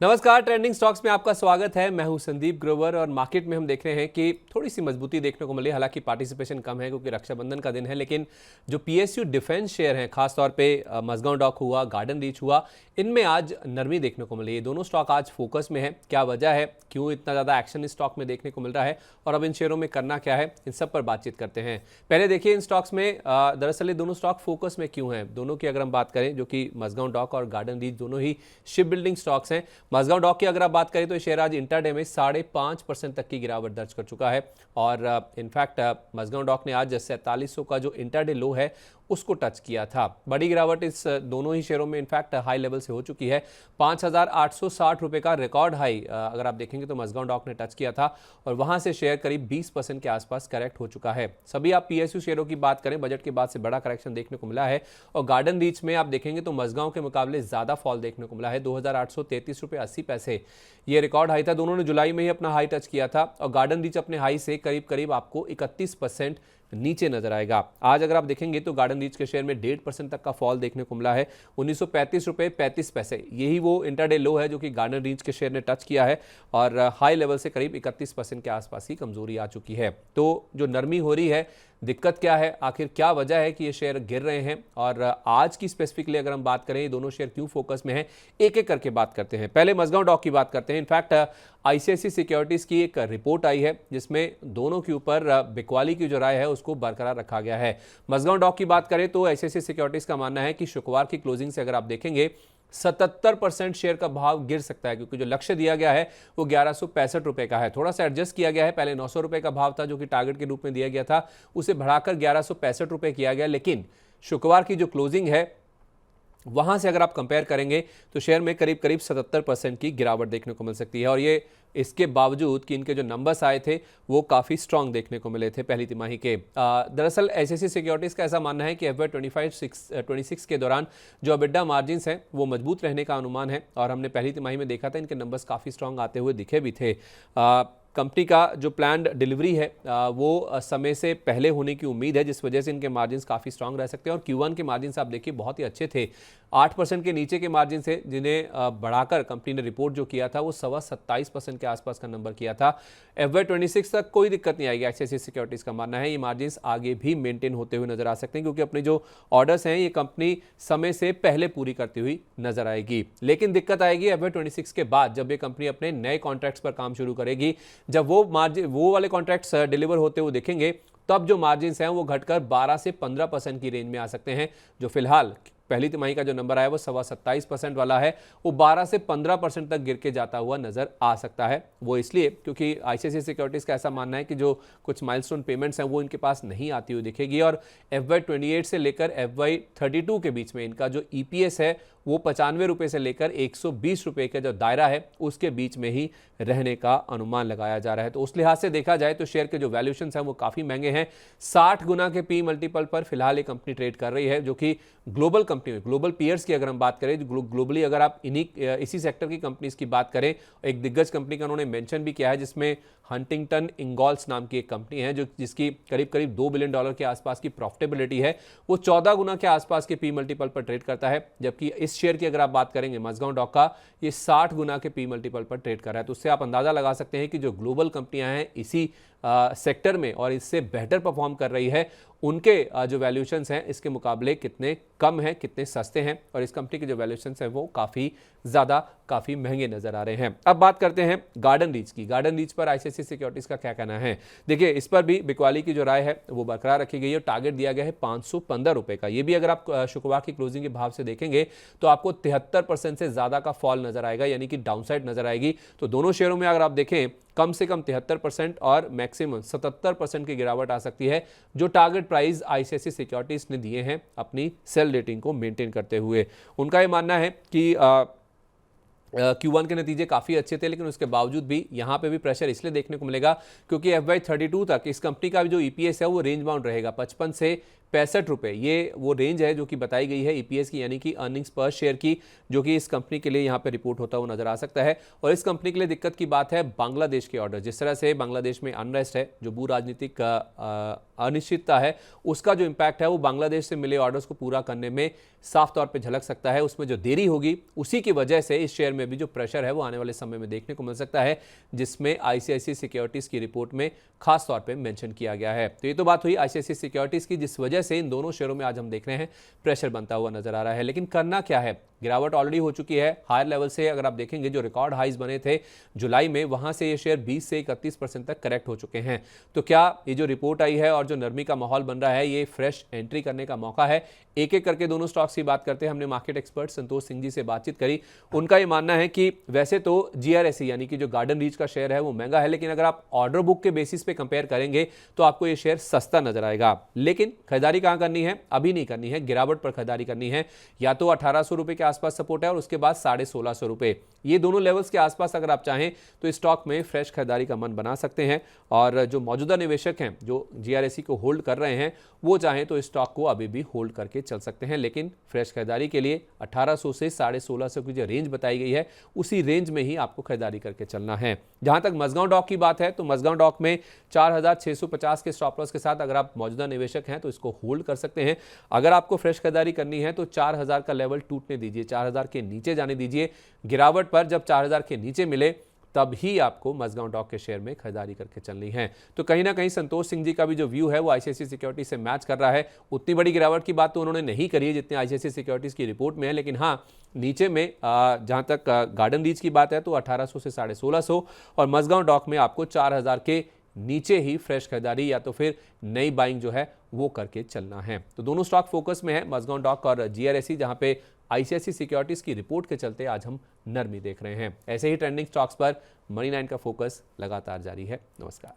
नमस्कार, trending stocks में आपका स्वागत है। मैं हूं संदीप ग्रोवर और मार्केट में हम देख रहे हैं कि थोड़ी सी मजबूती देखने को मिली। हालांकि पार्टिसिपेशन कम है क्योंकि रक्षाबंधन का दिन है, लेकिन जो पीएसयू डिफेंस शेयर हैं, खासतौर पे मझगांव डॉक हुआ, गार्डन रीच हुआ, इनमें आज नरमी देखने को मिली। ये दोनों स्टॉक आज फोकस में है। क्या वजह है, क्यों इतना ज़्यादा एक्शन इस स्टॉक में देखने को मिल रहा है और अब इन शेयरों में करना क्या है, इन सब पर बातचीत करते हैं। पहले देखिए इन स्टॉक्स में दरअसल ये दोनों स्टॉक फोकस में क्यों हैं। दोनों की अगर हम बात करें, जो कि मझगांव डॉक और गार्डन रीच दोनों ही शिप बिल्डिंग स्टॉक्स हैं। मझगांव डॉक की अगर आप बात करें तो शेयर आज इंट्राडे में 5.5% तक की गिरावट दर्ज कर चुका है और इनफैक्ट मझगांव डॉक ने आज 4700 का जो इंट्राडे लो है उसको टच किया था। बड़ी गिरावट इस दोनों ही शेयरों में इनफैक्ट हाई लेवल से हो चुकी है। 5,860 रुपए का रिकॉर्ड हाई अगर आप देखेंगे तो मझगांव डॉक ने टच किया था और वहां से शेयर करीब 20% के आसपास करेक्ट हो चुका है। सभी आप पीएसयू शेयरों की बात करें, बजट के बाद से बड़ा करेक्शन देखने को मिला है और गार्डन रीच में आप देखेंगे तो मझगांव के मुकाबले ज्यादा फॉल देखने को मिला है। 2,833 रुपए 80 पैसे ये रिकॉर्ड हाई था। दोनों ने जुलाई में ही अपना हाई टच किया था और गार्डन रीच अपने हाई से करीब करीब आपको 31% नीचे नजर आएगा। आज अगर आप देखेंगे तो गार्डन रीच के शेयर में 1.5% तक का फॉल देखने को मिला है। 1935 रुपए 35 पैसे यही वो इंट्राडे लो है जो कि गार्डन रीच के शेयर ने टच किया है और हाई लेवल से करीब 31% के आसपास ही कमजोरी आ चुकी है। तो जो नरमी हो रही है, दिक्कत क्या है, आखिर क्या वजह है कि ये शेयर गिर रहे हैं और आज की स्पेसिफिकली अगर हम बात करें ये दोनों शेयर क्यों फोकस में हैं, एक एक करके बात करते हैं। पहले मझगांव डॉक की बात करते हैं। इनफैक्ट आईसीआईसीआई सिक्योरिटीज की एक रिपोर्ट आई है जिसमें दोनों के ऊपर बिकवाली की जो राय है उसको बरकरार रखा गया है। मझगांव डॉक की बात करें तो आईसीआईसीआई सिक्योरिटीज का मानना है कि शुक्रवार की क्लोजिंग से अगर आप देखेंगे 77% शेयर का भाव गिर सकता है क्योंकि जो लक्ष्य दिया गया है वो 1165 रुपए का है। थोड़ा सा एडजस्ट किया गया है। पहले 900 रुपए का भाव था जो कि टारगेट के रूप में दिया गया था, उसे बढ़ाकर 1165 रुपए किया गया। लेकिन शुक्रवार की जो क्लोजिंग है वहां से अगर आप कंपेयर करेंगे तो शेयर में करीब करीब 77% की गिरावट देखने को मिल सकती है और ये इसके बावजूद कि इनके जो नंबर्स आए थे वो काफ़ी स्ट्रांग देखने को मिले थे पहली तिमाही के। दरअसल एसएससी सिक्योरिटीज़ का ऐसा मानना है कि FY 25-26 के दौरान जो एबिडा मार्जिन्स हैं वो मजबूत रहने का अनुमान है और हमने पहली तिमाही में देखा था इनके नंबर्स काफ़ी स्ट्रांग आते हुए दिखे भी थे। कंपनी का जो प्लान्ड डिलीवरी है वो समय से पहले होने की उम्मीद है, जिस वजह से इनके मार्जिन्स काफ़ी स्ट्रांग रह सकते हैं और Q1 के मार्जिन्स आप देखिए बहुत ही अच्छे थे। 8% के नीचे के मार्जिन से जिन्हें बढ़ाकर कंपनी ने रिपोर्ट जो किया था वो 27% के आसपास का नंबर किया था। FY 26 तक कोई दिक्कत नहीं आएगी, आईसीआईसीआई सिक्योरिटीज का मानना है। ये मार्जिन्स आगे भी मेंटेन होते हुए नजर आ सकते हैं क्योंकि अपने जो ऑर्डर्स हैं ये कंपनी समय से पहले पूरी करती हुई नजर आएगी। लेकिन दिक्कत आएगी FY 26 के बाद जब ये कंपनी अपने नए कॉन्ट्रैक्ट्स पर काम शुरू करेगी। जब वो वाले कॉन्ट्रैक्ट्स डिलीवर होते हुए दिखेंगे तब जो मार्जिन्स हैं वो घटकर 12 से 15% की रेंज में आ सकते हैं। जो फिलहाल पहली तिमाही का जो नंबर आया वो 27% वाला है, वो 12 से 15% तक गिर के जाता हुआ नजर आ सकता है। वो इसलिए क्योंकि आईसीआईसीआई सिक्योरिटीज का ऐसा मानना है कि जो कुछ माइलस्टोन पेमेंट्स हैं वो इनके पास नहीं आती हुई दिखेगी और FY 28 से लेकर FY 32 के बीच में इनका जो EPS है वो 95 रुपये से लेकर 120 रुपये का जो दायरा है उसके बीच में ही रहने का अनुमान लगाया जा रहा है। तो उस लिहाज से देखा जाए तो शेयर के जो वैल्यूएशंस हैं वो काफ़ी महंगे हैं। 60 गुना के पी मल्टीपल पर फिलहाल ये कंपनी ट्रेड कर रही है, जो कि ग्लोबल कंपनी में, ग्लोबल पीयर्स की अगर हम बात करें, ग्लोबली अगर आप इसी सेक्टर की कंपनीज की बात करें, एक दिग्गज कंपनी का उन्होंने मेंशन भी किया है जिसमें हंटिंगटन इंगॉल्स नाम की एक कंपनी है जिसकी करीब करीब $2 बिलियन के आसपास की प्रॉफिटेबिलिटी है, वो 14 गुना के आसपास के पी मल्टीपल पर ट्रेड करता है। जबकि इस शेयर की अगर आप बात करेंगे मझगांव डॉक का, ये 60 गुना के पी मल्टीपल पर ट्रेड कर रहा है। तो उससे आप अंदाजा लगा सकते हैं कि जो ग्लोबल कंपनियां हैं इसी सेक्टर में और इससे बेहतर परफॉर्म कर रही है, उनके जो वैल्यूएशंस हैं इसके मुकाबले कितने कम हैं, कितने सस्ते हैं और इस कंपनी के जो वैल्यूएशंस हैं वो काफ़ी ज़्यादा, काफ़ी महंगे नजर आ रहे हैं। अब बात करते हैं गार्डन रीच की। गार्डन रीच पर आईसीआईसीआई सिक्योरिटीज का क्या कहना है। देखिए, इस पर भी बिकवाली की जो राय है वो बरकरार रखी गई है। टारगेट दिया गया है 515 रुपये का। ये भी अगर आप शुक्रवार की क्लोजिंग के भाव से देखेंगे तो आपको 73% से ज़्यादा का फॉल नजर आएगा, यानी कि डाउनसाइड नजर आएगी। तो दोनों शेयरों में अगर आप देखें कम से कम 73% और मैक्सिमम 77% की गिरावट आ सकती है, जो टारगेट प्राइस आईसीआईसीआई सिक्योरिटीज ने दिए हैं अपनी सेल रेटिंग को मेंटेन करते हुए। उनका ये मानना है कि Q1 के नतीजे काफ़ी अच्छे थे, लेकिन उसके बावजूद भी यहाँ पे भी प्रेशर इसलिए देखने को मिलेगा क्योंकि FY 32 तक इस कंपनी का जो EPS है वो रेंज बाउंड रहेगा, 55 से ₹65 ये वो रेंज है जो कि बताई गई है ईपीएस की, यानी कि अर्निंग्स पर शेयर की, जो कि इस कंपनी के लिए यहाँ पे रिपोर्ट होता हुआ नजर आ सकता है। और इस कंपनी के लिए दिक्कत की बात है बांग्लादेश के ऑर्डर। जिस तरह से बांग्लादेश में अनरेस्ट है, जो भू राजनीतिक अनिश्चितता है, उसका जो इम्पैक्ट है वो बांग्लादेश से मिले ऑर्डर्स को पूरा करने में साफ तौर पे झलक सकता है। उसमें जो देरी होगी उसी की वजह से इस शेयर में भी जो प्रेशर है वो आने वाले समय में देखने को मिल सकता है, जिसमें आईसीआईसीआई सिक्योरिटीज की रिपोर्ट में खास तौर पे मेंशन किया गया है। तो ये तो बात हुई आईसीआईसीआई सिक्योरिटीज की, जिस वजह से इन दोनों शेयरों में आज हम देख रहे हैं प्रेशर बनता हुआ नजर आ रहा है। लेकिन करना क्या है, गिरावट ऑलरेडी हो चुकी है हायर लेवल से। अगर आप देखेंगे जो रिकॉर्ड हाइज बने थे जुलाई में, वहां से ये शेयर 20 से 31% तक करेक्ट हो चुके हैं। तो क्या ये जो रिपोर्ट आई है और जो नरमी का माहौल बन रहा है, ये फ्रेश एंट्री करने का मौका है? एक एक करके दोनों स्टॉक्स की बात करते हैं। हमने मार्केट एक्सपर्ट संतोष सिंह जी से बातचीत करी। उनका ये मानना है कि वैसे तो जीआरएसई यानी कि जो गार्डन रीच का शेयर है वो महंगा है, लेकिन अगर आप ऑर्डर बुक के बेसिस पे कंपेयर करेंगे तो आपको ये शेयर सस्ता नजर आएगा। लेकिन खरीदारी कहां करनी है? अभी नहीं करनी है, गिरावट पर खरीदारी करनी है। या तो 1800 रुपए के आसपास सपोर्ट है और उसके बाद 1650 रुपए, ये दोनों लेवल्स के आसपास अगर आप चाहें तो स्टॉक में फ्रेश खरीदारी का मन बना सकते हैं। और जो मौजूदा निवेशक हैं जो जीआरएसई को होल्ड कर रहे हैं, वो चाहें तो स्टॉक को अभी भी होल्ड करके चल सकते हैं। लेकिन फ्रेश खरीदारी के लिए 1800 से 1650 की जो रेंज बताई गई है, उसी रेंज में ही आपको खरीदारी करके चलना है। जहां तक मझगांव डॉक की बात है तो मझगांव डॉक में 4650 के स्टॉप लॉस के साथ अगर आप मौजूदा निवेशक हैं तो इसको होल्ड कर सकते हैं। अगर आपको फ्रेश खरीदारी करनी है तो 4000 का लेवल टूटने दीजिए, 4000 के नीचे जाने दीजिए। गिरावट पर जब 4000 के नीचे मिले तब ही आपको मझगांव डॉक के शेयर में खरीदारी करके चलनी है। तो कहीं ना कहीं संतोष सिंह जी का भी जो व्यू है वो आईसीआईसीआई सिक्योरिटी से मैच कर रहा है। उतनी बड़ी गिरावट की बात तो उन्होंने नहीं करी है जितनी आईसीआईसीआई सिक्योरिटीज की रिपोर्ट में है, लेकिन हाँ, नीचे में जहां तक गार्डन रीच की बात है तो 1800 से 1650 और मझगांव डॉक में आपको 4000 के नीचे ही फ्रेश खरीदारी या तो फिर नई बाइंग जो है वो करके चलना है। तो दोनों स्टॉक फोकस में है, मझगांव डॉक और जीआरएसई, जहां पे आईसीआईसीआई सिक्योरिटीज की रिपोर्ट के चलते आज हम नरमी देख रहे हैं। ऐसे ही ट्रेंडिंग स्टॉक्स पर मनी 9 का फोकस लगातार जारी है। नमस्कार।